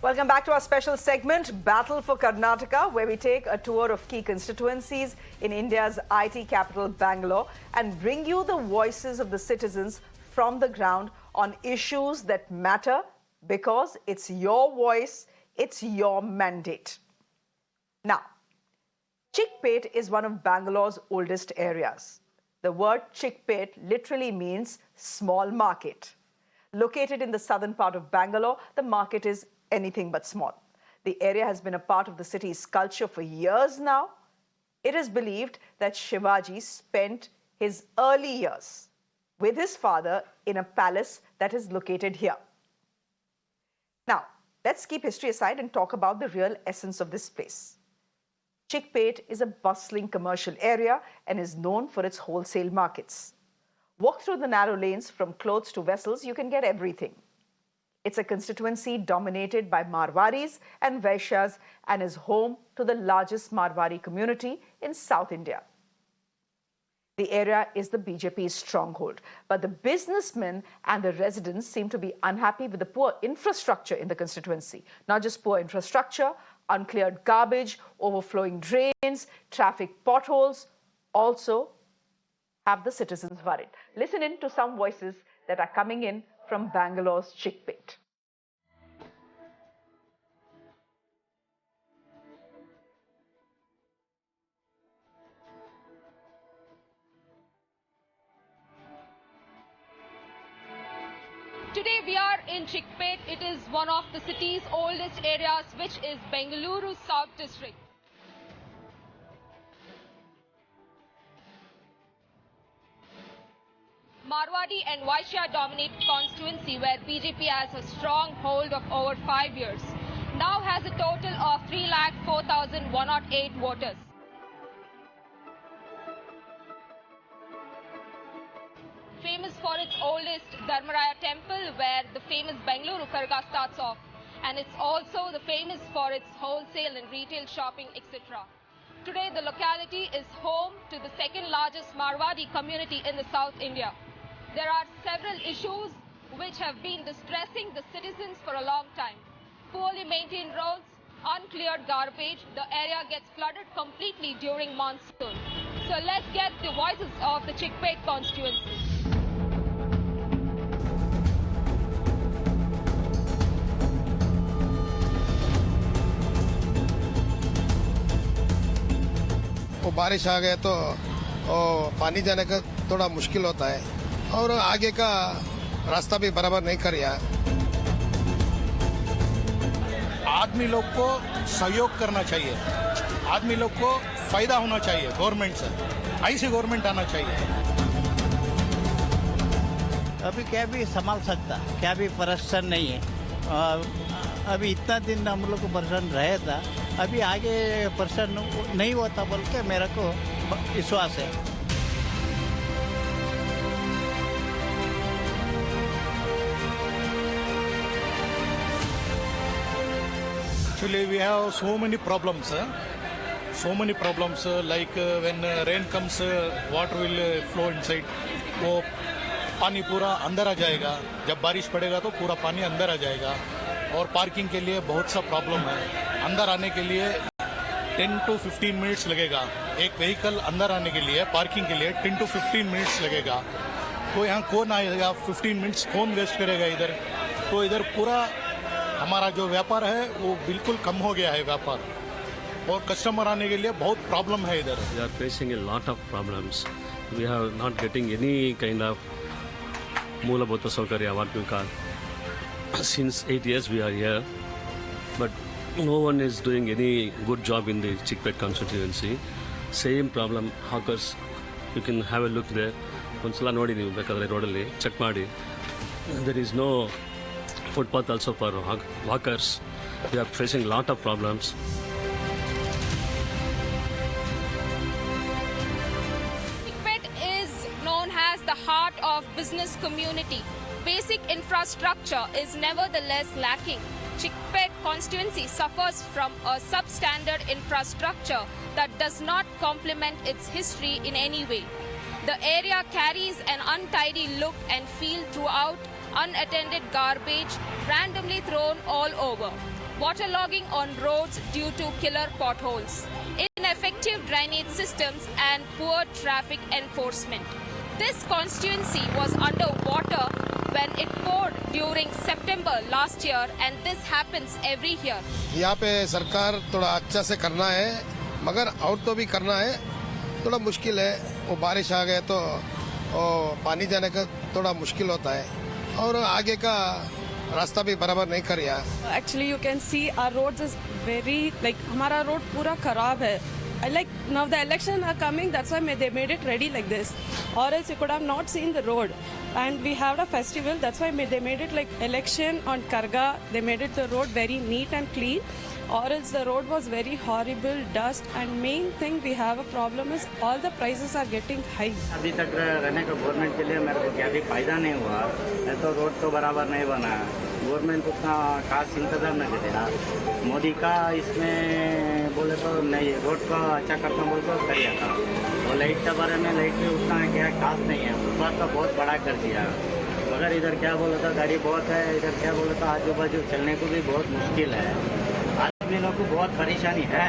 Welcome back to our special segment, Battle for Karnataka, where we take a tour of key constituencies in India's IT capital, Bangalore, and bring you the voices of the citizens from the ground on issues that matter because it's your voice, it's your mandate. Now, Chickpet is one of Bangalore's oldest areas. The word Chickpet literally means small market. Located in the southern part of Bangalore, the market is anything but small. The area has been a part of the city's culture for years now. It is believed that Shivaji spent his early years with his father in a palace that is located here. Now, let's keep history aside and talk about the real essence of this place. Chickpet is a bustling commercial area and is known for its wholesale markets. Walk through the narrow lanes from clothes to vessels, you can get everything. It's a constituency dominated by Marwaris and Vaishyas and is home to the largest Marwari community in South India. The area is the BJP's stronghold, but the businessmen and the residents seem to be unhappy with the poor infrastructure in the constituency. Not just poor infrastructure, uncleared garbage, overflowing drains, traffic potholes also have the citizens worried. Listen in to some voices that are coming in from Bangalore's Chickpet. Today we are in Chickpet. It is one of the city's oldest areas, which is Bengaluru South District. Marwadi and Vaishya dominate constituency where BJP has a strong hold of over 5 years. Now has a total of 3,04,108 voters. Famous for its oldest Dharmaraya temple where the famous Bengaluru Karga starts off. And it's also the famous for its wholesale and retail shopping, etc. Today the locality is home to the second largest Marwadi community in the South India. There are several issues which have been distressing the citizens for a long time. Poorly maintained roads, uncleared garbage, the area gets flooded completely during monsoon. So let's get the voices of the Chickpet constituency. वो बारिश आ गए तो पानी जाने का थोड़ा मुश्किल होता है और आगे का रास्ता भी बराबर नहीं कर रहा। आदमी लोग को सहयोग करना चाहिए, आदमी लोग को फायदा होना चाहिए गवर्नमेंट से, ऐसी गवर्नमेंट आना चाहिए। अभी क्या भी संभाल सकता, क्या भी परेशान नहीं है। अभी इतना दिन हम लोग को परेशान रहे था, अभी आगे परेशान नहीं होता बोल के मेरा को विश्वास है। Actually, we have so many problems like when rain comes, water will flow inside. वो पानी पूरा अंदर आ जाएगा, जब बारिश पड़ेगा तो पूरा पानी अंदर आ जाएगा। और पार्किंग के लिए बहुत सा प्रॉब्लम है, अंदर आने के लिए 10 to 15 मिनट्स लगेगा। एक व्हीकल अंदर आने के लिए, पार्किंग के लिए 10 to 15 मिनट्स लगेगा। तो यहाँ कौन आएगा, 15 मिनट्स कौन वेस्ट करेगा इधर? तो इधर पूरा हमारा जो व्यापार है वो बिल्कुल कम हो गया है व्यापार, और कस्टमर आने के लिए बहुत प्रॉब्लम है इधर। We are facing a lot of problems. We are not getting any kind of Moolabhutta Saukharya, what we call. Since 8 years we are here, but no one is doing any good job in the Chickpet constituency. Same problem, hawkers. You can have a look there. Ondsala ನೋಡಿ ನೀವು ಬೇಕಾದ್ರೆ ರೋಡಲ್ಲಿ check ಮಾಡಿ. There is no footpath also for walkers. We are facing a lot of problems. Chickpet is known as the heart of business community. Basic infrastructure is nevertheless lacking. Chickpet constituency suffers from a substandard infrastructure that does not complement its history in any way. The area carries an untidy look and feel throughout unattended garbage randomly thrown all over, waterlogging on roads due to killer potholes, ineffective drainage systems and poor traffic enforcement. This constituency was underwater when it poured during September last year, and this happens every year. यहाँ पे सरकार थोड़ा अच्छा से करना है, मगर और तो भी करना है, थोड़ा मुश्किल है। वो बारिश आ गए तो पानी जाने का थोड़ा मुश्किल होता है और आगे का रास्ता भी बराबर नहीं कर रहा। Actually, you can see our roads is very हमारा रोड पूरा खराब है. Now the election are coming, that's why they made it ready like this. Or else you could have not seen the road. And we have a festival, that's why they made it like election on Karga. They made it the road very neat and clean. Or else the road was very horrible, dust. And main thing we have a problem is all the prices are getting high. अभी तक रहने का government के लिए मेरे को क्या भी फायदा नहीं हुआ, तो रोड तो बराबर नहीं बना। गवर्नमेंट उतना खास इंतजाम नहीं देता। मोदी का इसमें बोले तो नहीं, रोड को अच्छा करना बोल तो करिए था। और लाइट के बारे में लाइट भी उतना क्या खास नहीं है, फुटपाथ तो बहुत बड़ा कर दिया। मगर इधर क्या बोला था, गाड़ी बहुत है, इधर क्या बोला था, आजू बाजू चलने को भी बहुत मुश्किल है। आदमी लोग को बहुत परेशानी है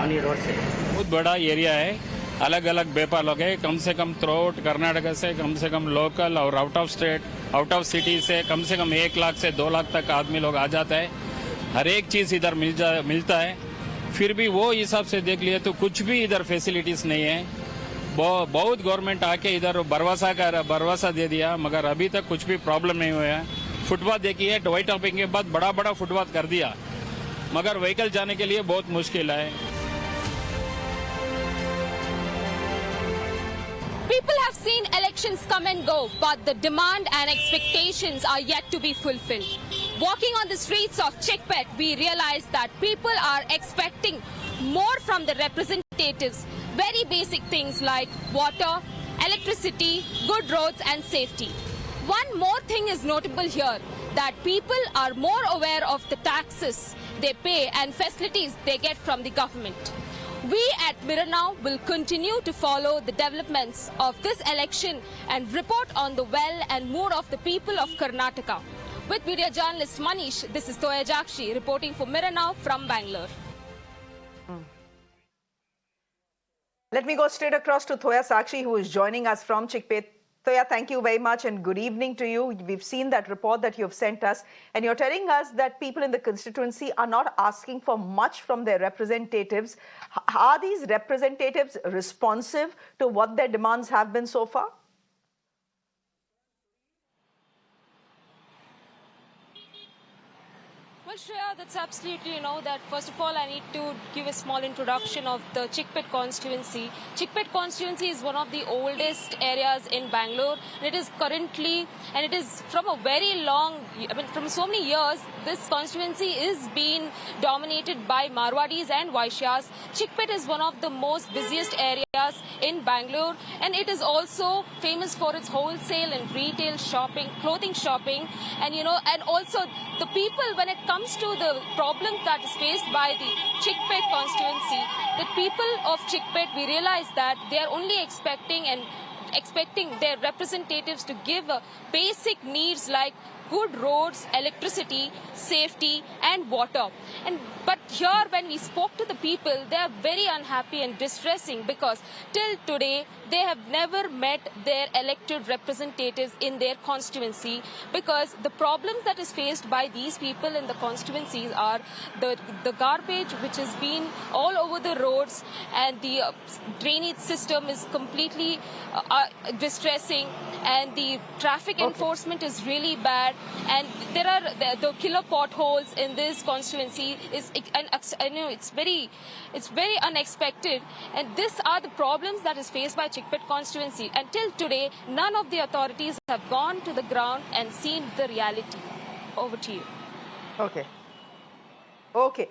अनी रोड से। बहुत बड़ा एरिया है, अलग अलग व्यापार लोग है, कम से कम थ्रू आउट कर्नाटका से कम लोकल और out of state, out of city से कम 1 लाख से 2 लाख तक आदमी लोग आ जाता है। हर एक चीज़ इधर मिलता है। फिर भी वो हिसाब से देख लिए तो कुछ भी इधर फैसिलिटीज़ नहीं है। बहुत गवर्नमेंट आके इधर भरवसा दे दिया, मगर अभी तक कुछ भी प्रॉब्लम नहीं हुआ है। फुटपाथ देखिए, वाइट टॉपिंग के बाद बड़ा फुटपाथ कर दिया, मगर व्हीकल जाने के लिए बहुत मुश्किल है। People have seen elections come and go, but the demand and expectations are yet to be fulfilled. Walking on the streets of Chikpet, we realize that people are expecting more from the representatives. Very basic things like water, electricity, good roads and safety. One more thing is notable here, that people are more aware of the taxes they pay and facilities they get from the government. We at Mirror Now will continue to follow the developments of this election and report on the well and mood of the people of Karnataka. With media journalist Manish, this is Toya Jakshi reporting for Mirror Now from Bangalore. Let me go straight across to Thoya Sakshi, who is joining us from Chikpet. Thoya, thank you very much and good evening to you. We've seen that report that you've sent us, and you're telling us that people in the constituency are not asking for much from their representatives. Are these representatives responsive to what their demands have been so far? Well, Shreya, that's absolutely, that first of all, I need to give a small introduction of the Chikpet constituency. Chikpet constituency is one of the oldest areas in Bangalore. It is currently, and it is from a very long, from so many years, this constituency is being dominated by Marwadis and Vaishyas. Chikpet is one of the most busiest areas in Bangalore, and it is also famous for its wholesale and retail shopping, clothing shopping, and and also the people, when it comes to the problems that is faced by the Chikpet constituency, the people of Chikpet, we realize that they are only expecting their representatives to give basic needs like good roads, electricity, safety and water. But here when we spoke to the people, they are very unhappy and distressing because till today they have never met their elected representatives in their constituency, because the problems that is faced by these people in the constituencies are the garbage which has been all over the roads, and the drainage system is completely distressing, and the traffic enforcement is really bad, and there are the killer potholes in this constituency it's very unexpected, and these are the problems that is faced by Chikpet constituency. Until today, none of the authorities have gone to the ground and seen the reality. Over to you. Okay.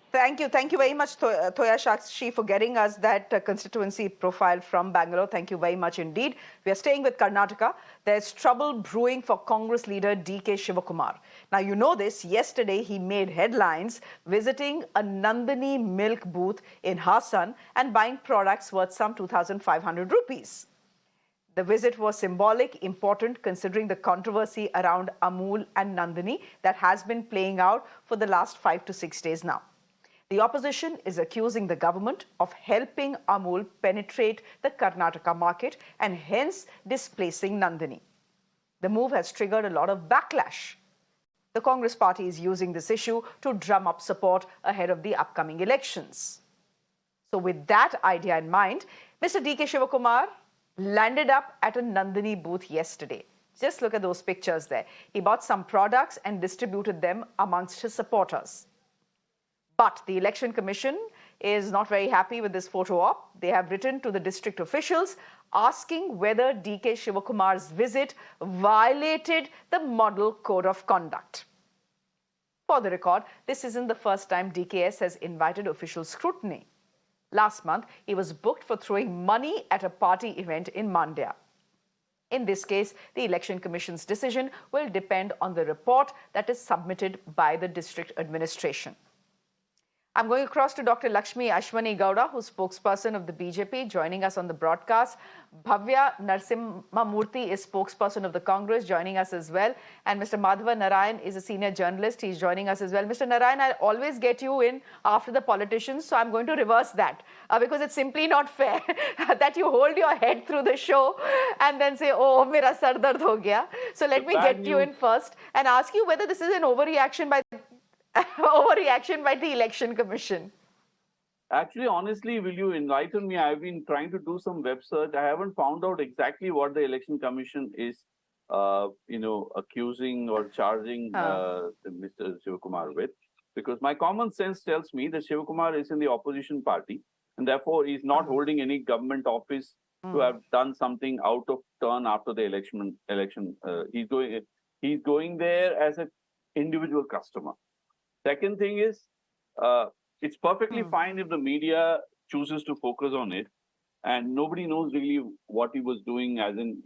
Thank you very much, Thoya Sakshi, for getting us that constituency profile from Bangalore. Thank you very much indeed. We are staying with Karnataka. There's trouble brewing for Congress leader DK Shivakumar. Now, you know this. Yesterday, he made headlines visiting a Nandini milk booth in Hassan and buying products worth some 2,500 rupees. The visit was symbolic, important considering the controversy around Amul and Nandini that has been playing out for the last 5 to 6 days now. The opposition is accusing the government of helping Amul penetrate the Karnataka market and hence displacing Nandini. The move has triggered a lot of backlash. The Congress party is using this issue to drum up support ahead of the upcoming elections. So with that idea in mind, Mr. DK Shivakumar landed up at a Nandini booth yesterday. Just look at those pictures there. He bought some products and distributed them amongst his supporters. But the Election Commission is not very happy with this photo op. They have written to the district officials asking whether DK Shivakumar's visit violated the Model Code of Conduct. For the record, this isn't the first time DKS has invited official scrutiny. Last month, he was booked for throwing money at a party event in Mandya. In this case, the Election Commission's decision will depend on the report that is submitted by the district administration. I'm going across to Dr. Lakshmi Ashwin Gowda, who's spokesperson of the BJP, joining us on the broadcast. Bhavan Murthy is spokesperson of the Congress, joining us as well. And Mr. Madhavan Narayanan is a senior journalist. He's joining us as well. Mr. Narayanan, I always get you in after the politicians, so I'm going to reverse that because it's simply not fair that you hold your head through the show and then say, oh, mera sar dard ho gaya. So let me get you in first and ask you whether this is an overreaction by the Election Commission. Actually, honestly, will you enlighten me? I've been trying to do some web search. I haven't found out exactly what the Election Commission is, accusing or charging Mr. Shivakumar with. Because my common sense tells me that Shivakumar is in the opposition party and therefore he's not holding any government office to have done something out of turn after the election. He's going there as an individual customer. Second thing is, it's perfectly fine if the media chooses to focus on it, and nobody knows really what he was doing, as in,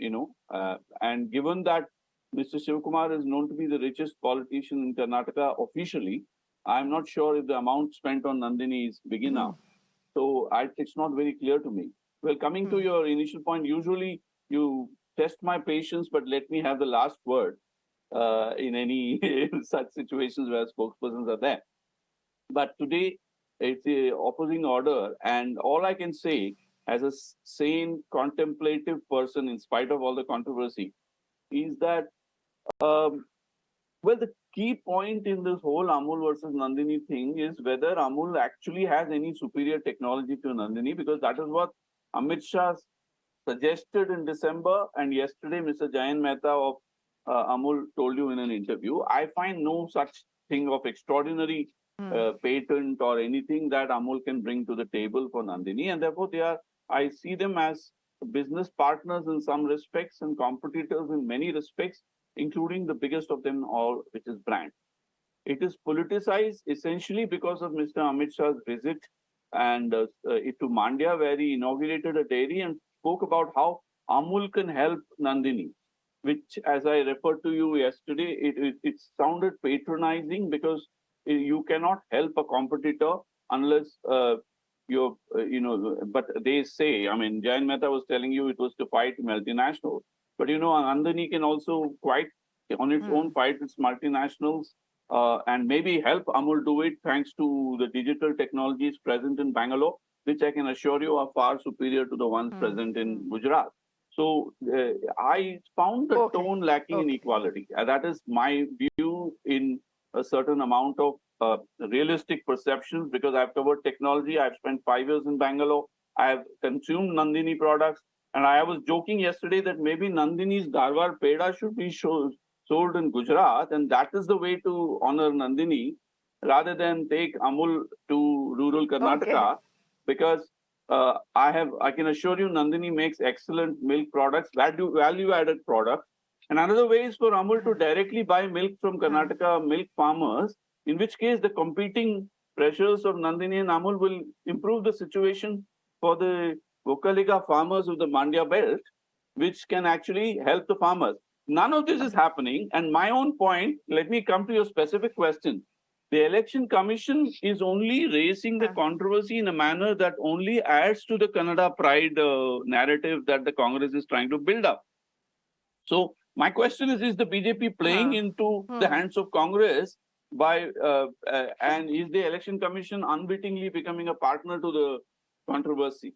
and given that Mr. Shivakumar is known to be the richest politician in Karnataka officially, I'm not sure if the amount spent on Nandini is big enough. So it's not very clear to me. Well, coming to your initial point, usually you test my patience, but let me have the last word. In any such situations where spokespersons are there. But today, it's the opposing order. And all I can say, as a sane, contemplative person, in spite of all the controversy, is that, the key point in this whole Amul versus Nandini thing is whether Amul actually has any superior technology to Nandini, because that is what Amit Shah suggested in December. And yesterday, Mr. Jayan Mehta of Amul told you in an interview. I find no such thing of extraordinary patent or anything that Amul can bring to the table for Nandini, and therefore I see them as business partners in some respects and competitors in many respects, including the biggest of them all, which is brand. It is politicized essentially because of Mr. Amit Shah's visit and to Mandya, where he inaugurated a dairy and spoke about how Amul can help Nandini, which, as I referred to you yesterday, it sounded patronizing because you cannot help a competitor unless but they say, Jayan Mehta was telling you it was to fight multinationals. But, Nandini can also quite on its own fight its multinationals and maybe help Amul do it thanks to the digital technologies present in Bangalore, which I can assure you are far superior to the ones present in Gujarat. So I found the tone lacking in equality. That is my view in a certain amount of realistic perceptions, because I've covered technology. I've spent 5 years in Bangalore. I've consumed Nandini products. And I was joking yesterday that maybe Nandini's Garwar Peda should be sold in Gujarat. And that is the way to honor Nandini rather than take Amul to rural Karnataka. Because I can assure you Nandini makes excellent milk products, value-added products. And another way is for Amul to directly buy milk from Karnataka milk farmers, in which case the competing pressures of Nandini and Amul will improve the situation for the Vokaliga farmers of the Mandya belt, which can actually help the farmers. None of this is happening. And my own point, let me come to your specific question. The election commission is only raising the controversy in a manner that only adds to the Kannada pride narrative that the Congress is trying to build up. So my question is the BJP playing into the hands of Congress by and is the election commission unwittingly becoming a partner to the controversy?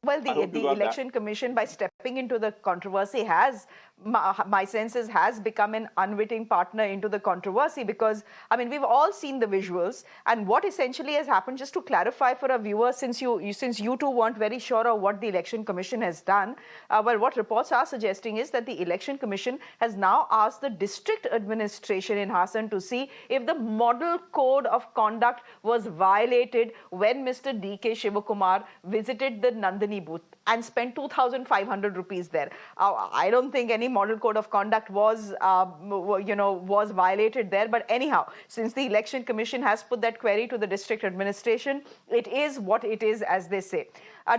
Well, the election commission, by stepping into the controversy, has, my sense is, has become an unwitting partner into the controversy, because, I mean, we've all seen the visuals, and what essentially has happened, just to clarify for our viewers, since you two weren't very sure of what the election commission has done, well, what reports are suggesting is that the election commission has now asked the district administration in Hassan to see if the model code of conduct was violated when Mr. DK Shivakumar visited the Nandini booth and spent 2,500 rupees there. I don't think any model code of conduct was, was violated there. But anyhow, since the election commission has put that query to the district administration, it is what it is, as they say.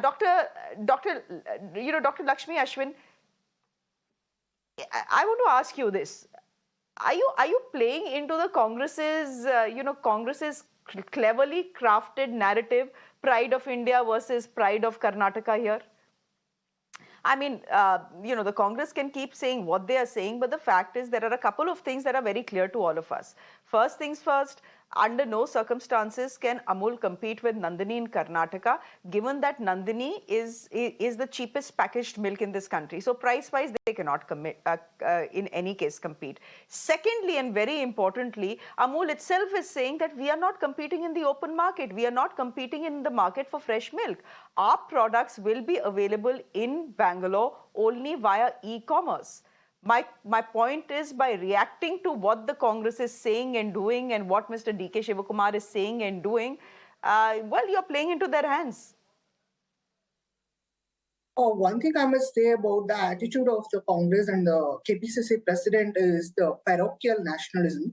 Dr. Lakshmi Ashwin, I want to ask you this: Are you playing into the Congress's, Congress's cleverly crafted narrative, pride of India versus pride of Karnataka here? I mean, the Congress can keep saying what they are saying, but the fact is there are a couple of things that are very clear to all of us. First things first, under no circumstances can Amul compete with Nandini in Karnataka, given that Nandini is the cheapest packaged milk in this country. So price-wise, they cannot in any case compete. Secondly, and very importantly, Amul itself is saying that we are not competing in the open market. We are not competing in the market for fresh milk. Our products will be available in Bangalore only via e-commerce. My point is, by reacting to what the Congress is saying and doing, and what Mr. DK Shivakumar is saying and doing, well, you're playing into their hands. One thing I must say about the attitude of the Congress and the KPCC president is the parochial nationalism.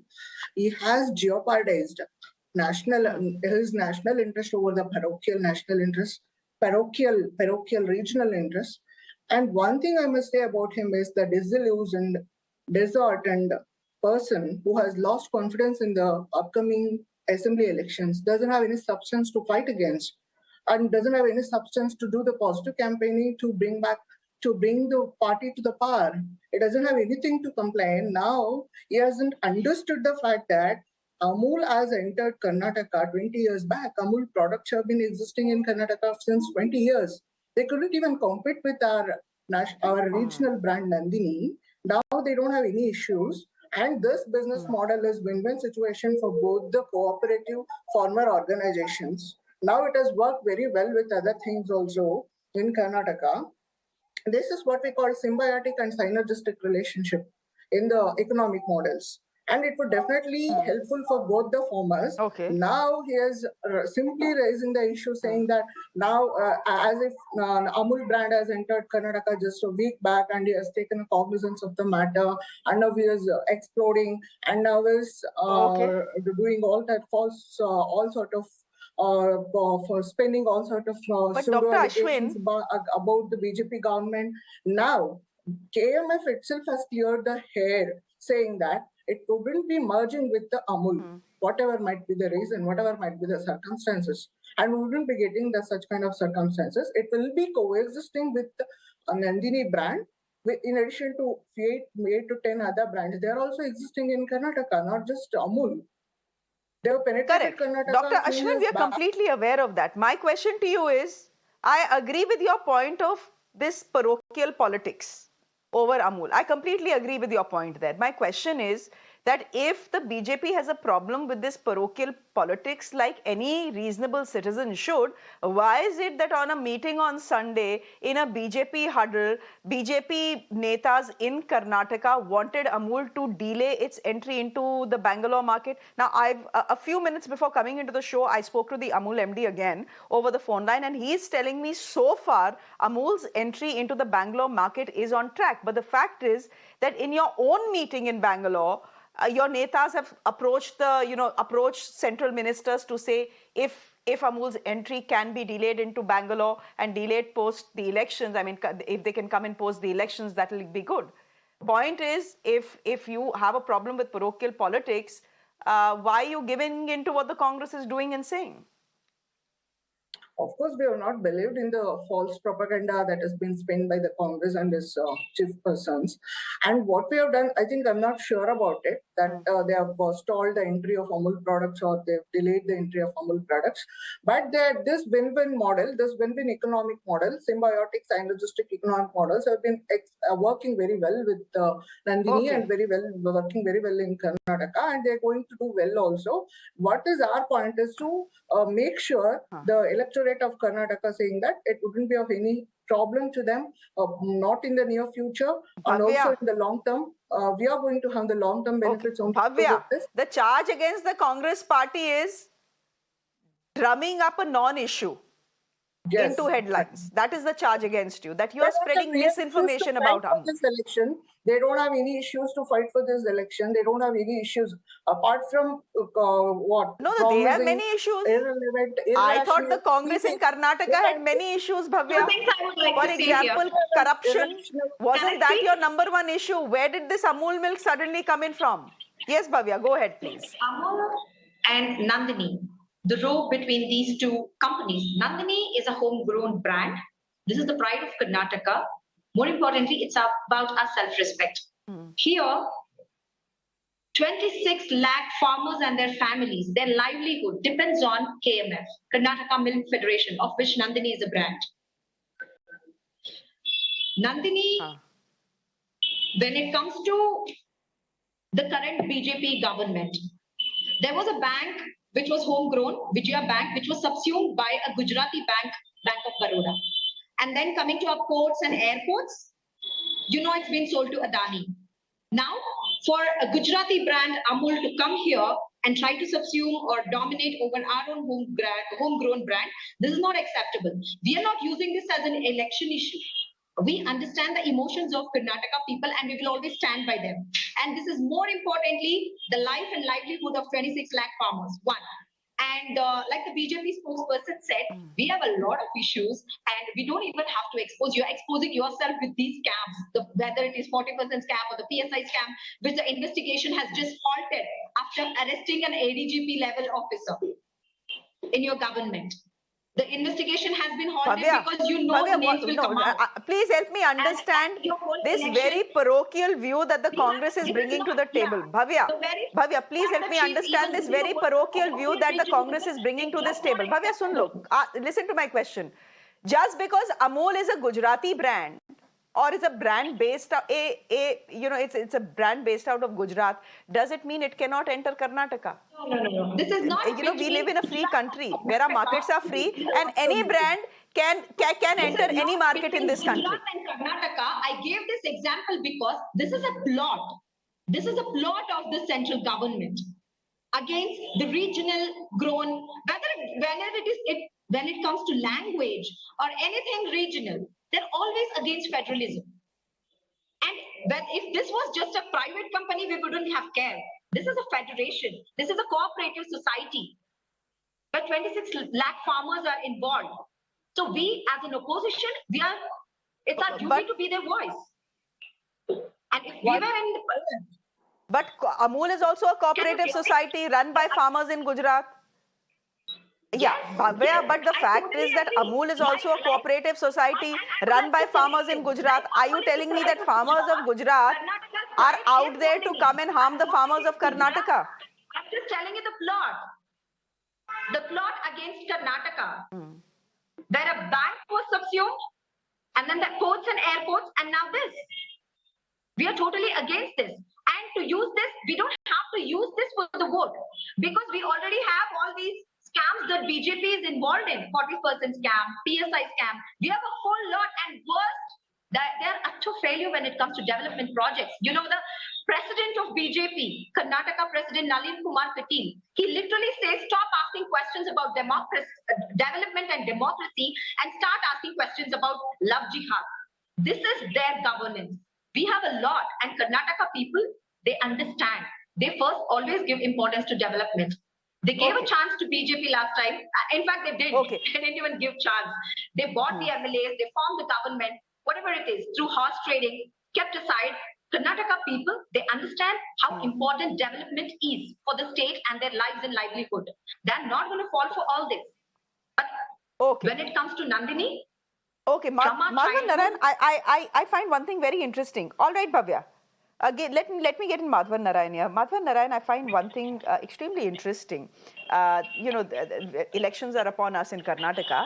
He has jeopardized his national interest over the parochial national interest, parochial regional interest. And one thing I must say about him is the disillusioned, disheartened person who has lost confidence in the upcoming assembly elections, doesn't have any substance to fight against, and doesn't have any substance to do the positive campaigning to bring the party to the power. It doesn't have anything to complain. Now, he hasn't understood the fact that Amul has entered Karnataka 20 years back. Amul products have been existing in Karnataka since 20 years. They couldn't even compete with our regional brand Nandini. Now they don't have any issues. And this business model is win-win situation for both the cooperative farmer organizations. Now it has worked very well with other things also in Karnataka. This is what we call symbiotic and synergistic relationship in the economic models. And it would definitely helpful for both the farmers. Okay. Now he is simply raising the issue, saying that now, as if Amul brand has entered Karnataka just a week back, and he has taken cognizance of the matter, and now he is exploding, and now is doing all that false, all sort of for spending all sort of pseudo allegations about the BJP government. Now, KMF itself has cleared the hair, saying that it wouldn't be merging with the Amul, whatever might be the reason, whatever might be the circumstances, and we wouldn't be getting such kind of circumstances. It will be coexisting with a Nandini brand, in addition to 8 to 10 other brands. They are also existing in Karnataka, not just Amul. They have penetrated Karnataka. Dr. Ashwin, we are completely aware of that. My question to you is, I agree with your point of this parochial politics over Amul. I completely agree with your point there. My question is that if the BJP has a problem with this parochial politics, like any reasonable citizen should, why is it that on a meeting on Sunday in a BJP huddle, BJP netas in Karnataka wanted Amul to delay its entry into the Bangalore market? Now, a few minutes before coming into the show, I spoke to the Amul MD again over the phone line, and he's telling me so far Amul's entry into the Bangalore market is on track. But the fact is that in your own meeting in Bangalore, your netas have approached central ministers to say if Amul's entry can be delayed into Bangalore and delayed post the elections, I mean, if they can come and post the elections, that will be good. Point is, if you have a problem with parochial politics, why are you giving into what the Congress is doing and saying? Of course, we have not believed in the false propaganda that has been spent by the Congress and its chief persons. And what we have done, I think I'm not sure about it, that they have stalled the entry of Amul products or they've delayed the entry of Amul products. But this win-win model, this win-win economic model, symbiotic synergistic economic models have been working very well with Nandini and working very well in Karnataka, and they're going to do well also. What is our point is to make sure the electorate of Karnataka saying that it wouldn't be of any problem to them, not in the near future, and also in the long term. We are going to have the long-term benefits on this. The charge against the Congress party is drumming up a non-issue into headlines. That is the charge against you, that you are spreading misinformation about Amul. This election. They don't have any issues to fight for this election. They don't have any issues apart from what? No, they have many issues. I thought the Congress in Karnataka had many issues, Bhavya. For example, corruption. Wasn't that your number one issue? Where did this Amul milk suddenly come in from? Yes, Bhavya, go ahead, please. Amul and Nandini, the row between these two companies. Nandini is a homegrown brand. This is the pride of Karnataka. More importantly, it's about our self-respect. Here, 26 lakh farmers and their families, their livelihood depends on KMF, Karnataka Milk Federation, of which Nandini is a brand. Nandini, when it comes to the current BJP government, there was a bank which was homegrown, Vijaya Bank, which was subsumed by a Gujarati bank, Bank of Baroda. And then coming to our ports and airports, it's been sold to Adani. Now, for a Gujarati brand, Amul, to come here and try to subsume or dominate over our own homegrown brand, this is not acceptable. We are not using this as an election issue. We understand the emotions of Karnataka people and we will always stand by them. And this is more importantly, the life and livelihood of 26 lakh farmers, one. And like the BJP spokesperson said, we have a lot of issues and we don't even have to expose. You're exposing yourself with these scams, whether it is 40% scam or the PSI scam, which the investigation has just halted after arresting an ADGP level officer in your government. The investigation has been halted because the names will come out. Please help me understand this very parochial view that the Congress is bringing to the table. Bhavya, please help me understand this very parochial view that the Congress is bringing to this table. Bhavya, sun lo. Listen to my question. Just because Amul is a Gujarati brand, or is a brand based it's a brand based out of Gujarat, does it mean it cannot enter Karnataka? No. This is not. We live in a free country where our markets are free and any brand can enter any market in this country. In Karnataka, I gave this example because this is a plot. This is a plot of the central government against the regional grown, when it comes to language or anything regional, they're always against federalism. And if this was just a private company, we wouldn't have cared. This is a federation. This is a cooperative society. But 26 lakh farmers are involved. So we, as an opposition, it's our duty to be their voice. And if we were in the... But Amul is also a cooperative society run by farmers in Gujarat. Yeah, but the fact is that Amul is also a cooperative society run by farmers in Gujarat. Are you telling me that farmers of Gujarat are out there to come and harm the farmers of Karnataka? I'm just telling you the plot. The plot against Karnataka. Where a bank was subsumed, and then the ports and airports, and now this. We are totally against this. And to use this, we don't have to use this for the vote. Because we already have all these scams that BJP is involved in. 40% scam, PSI scam. We have a whole lot, and worst, they are utter failure when it comes to development projects. The president of BJP, Karnataka President Nalin Kumar Patil, he literally says, stop asking questions about development and democracy and start asking questions about love jihad. This is their governance. We have a lot, and Karnataka people, they understand. They first always give importance to development. They gave a chance to BJP last time. In fact, they did. They didn't even give chance. They bought the MLAs, they formed the government, whatever it is, through horse trading, kept aside. Karnataka people, they understand how important development is for the state and their lives and livelihood. They're not going to fall for all this. But when it comes to Nandini, okay, Madhavan Narayanan, I find one thing very interesting. All right, Bhavya. Again, let me get in Madhavan Narayanan here. Madhavan Narayanan, I find one thing extremely interesting. The elections are upon us in Karnataka,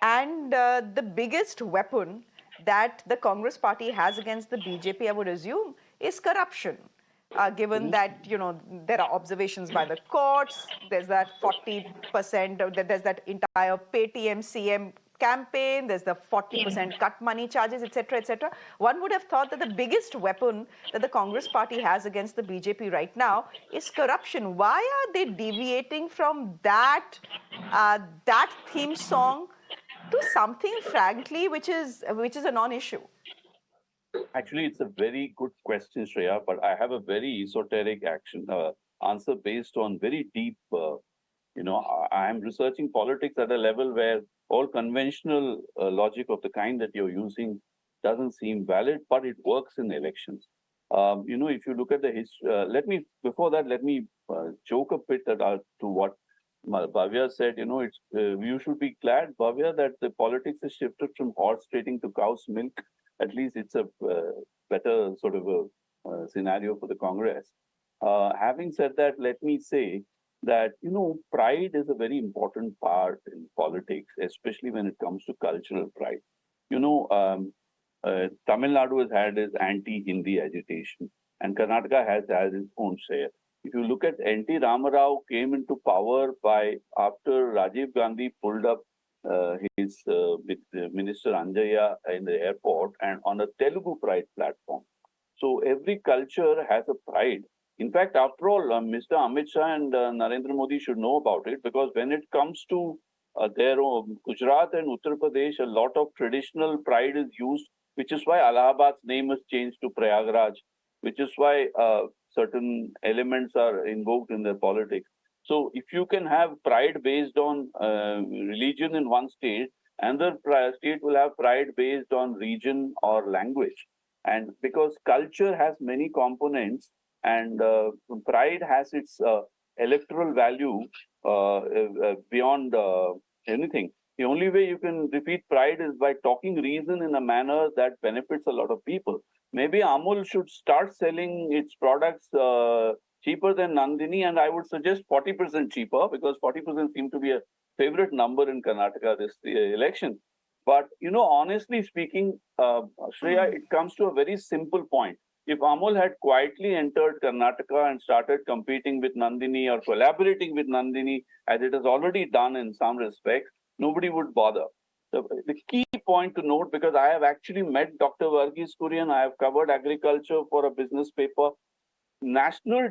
and the biggest weapon that the Congress party has against the BJP, I would assume, is corruption. Given that, there are observations by the courts, there's that 40%, there's that entire Paytm CM campaign, there's the 40% cut money charges, etc., etc. One would have thought that the biggest weapon that the Congress party has against the BJP right now is corruption. Why are they deviating from that theme song to something, frankly, which is a non-issue? Actually, it's a very good question, Shreya, but I have a very esoteric answer based on very deep, I am researching politics at a level where all conventional logic of the kind that you're using doesn't seem valid, but it works in elections. If you look at the history, before that, let me joke a bit to what Bhavya said. You should be glad, Bhavya, that the politics has shifted from horse trading to cow's milk. At least it's a better sort of a scenario for the Congress. Having said that, let me say that, pride is a very important part in politics, especially when it comes to cultural pride. Tamil Nadu has had its anti-Hindi agitation, and Karnataka has had its own share. If you look at N.T. Ramarao came into power after Rajiv Gandhi pulled up with Minister Anjaya in the airport and on a Telugu pride platform. So every culture has a pride. In fact, after all, Mr. Amit Shah and Narendra Modi should know about it, because when it comes to their own Gujarat and Uttar Pradesh, a lot of traditional pride is used, which is why Allahabad's name is changed to Prayagraj, which is why certain elements are invoked in their politics. So if you can have pride based on religion in one state, another state will have pride based on region or language. And because culture has many components, and pride has its electoral value beyond anything. The only way you can defeat pride is by talking reason in a manner that benefits a lot of people. Maybe Amul should start selling its products cheaper than Nandini, and I would suggest 40% cheaper, because 40% seems to be a favorite number in Karnataka this election. But, honestly speaking, Shreya, it comes to a very simple point. If Amul had quietly entered Karnataka and started competing with Nandini or collaborating with Nandini, as it has already done in some respects, nobody would bother. The key point to note, because I have actually met Dr. Varghese Kurian, I have covered agriculture for a business paper. National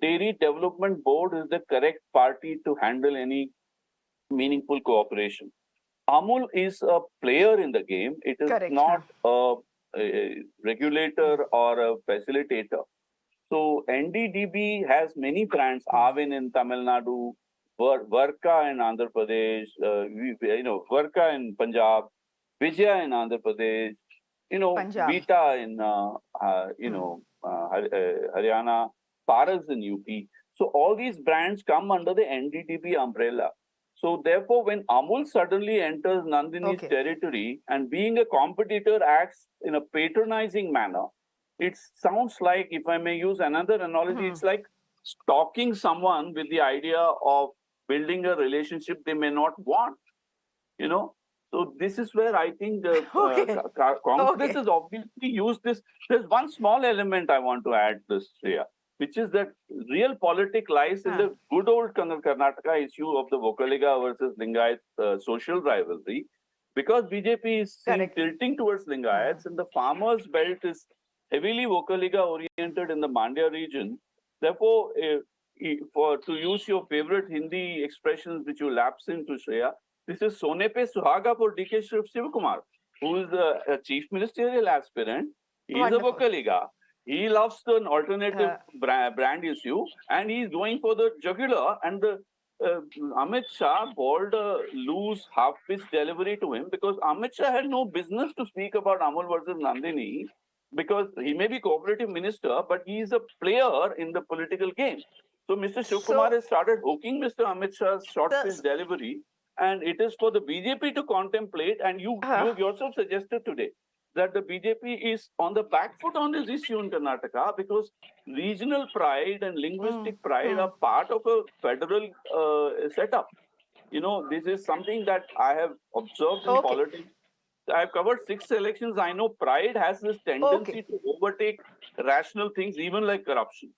Dairy Development Board is the correct party to handle any meaningful cooperation. Amul is a player in the game. It is not a regulator or a facilitator. So NDDB has many brands, Avin in Tamil Nadu, Varka in Andhra Pradesh, Varka in Punjab, Vijaya in Andhra Pradesh, Vita in, Haryana, Paras in UP. So all these brands come under the NDDB umbrella. So therefore, when Amul suddenly enters Nandini's territory and being a competitor acts in a patronizing manner, it sounds like, if I may use another analogy, it's like stalking someone with the idea of building a relationship they may not want, So this is where I think the Congress has obviously used this. There's one small element I want to add this, Shreya, which is that real politics lies in the good old Karnataka issue of the Vokaliga versus Lingayat social rivalry. Because BJP is tilting towards Lingayats, and the farmers' belt is heavily Vokaliga oriented in the Mandya region. Therefore, to use your favorite Hindi expressions which you lapse into, Shreya, this is Sone Pe Suhaga for DK Shivakumar, who is a chief ministerial aspirant. He is a Vokaliga. He loves the alternative brand issue, and he's going for the jugular. And the Amit Shah bowled a loose half-pitch delivery to him, because Amit Shah had no business to speak about Amul versus Nandini. because he may be cooperative minister, but he is a player in the political game. So Mr. Shivakumar has started hooking Mr. Amit Shah's short-pitch delivery, and it is for the BJP to contemplate. And you yourself suggested today that the BJP is on the back foot on this issue in Karnataka because regional pride and linguistic pride are part of a federal setup. You know, this is something that I have observed in politics. I've covered 6 elections. I know pride has this tendency to overtake rational things, even like corruption.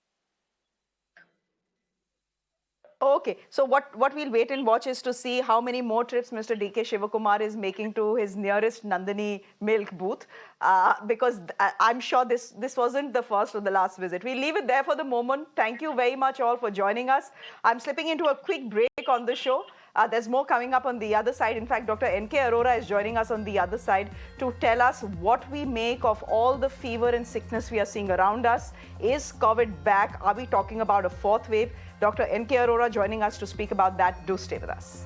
Okay, so what we'll wait and watch is to see how many more trips Mr. DK Shivakumar is making to his nearest Nandini milk booth, because I'm sure this wasn't the first or the last visit. We'll leave it there for the moment. Thank you very much all for joining us. I'm slipping into a quick break on the show. There's more coming up on the other side. In fact, Dr. NK Arora is joining us on the other side to tell us what we make of all the fever and sickness we are seeing around us. Is COVID back? Are we talking about a 4th wave? Dr. NK Arora joining us to speak about that. Do stay with us.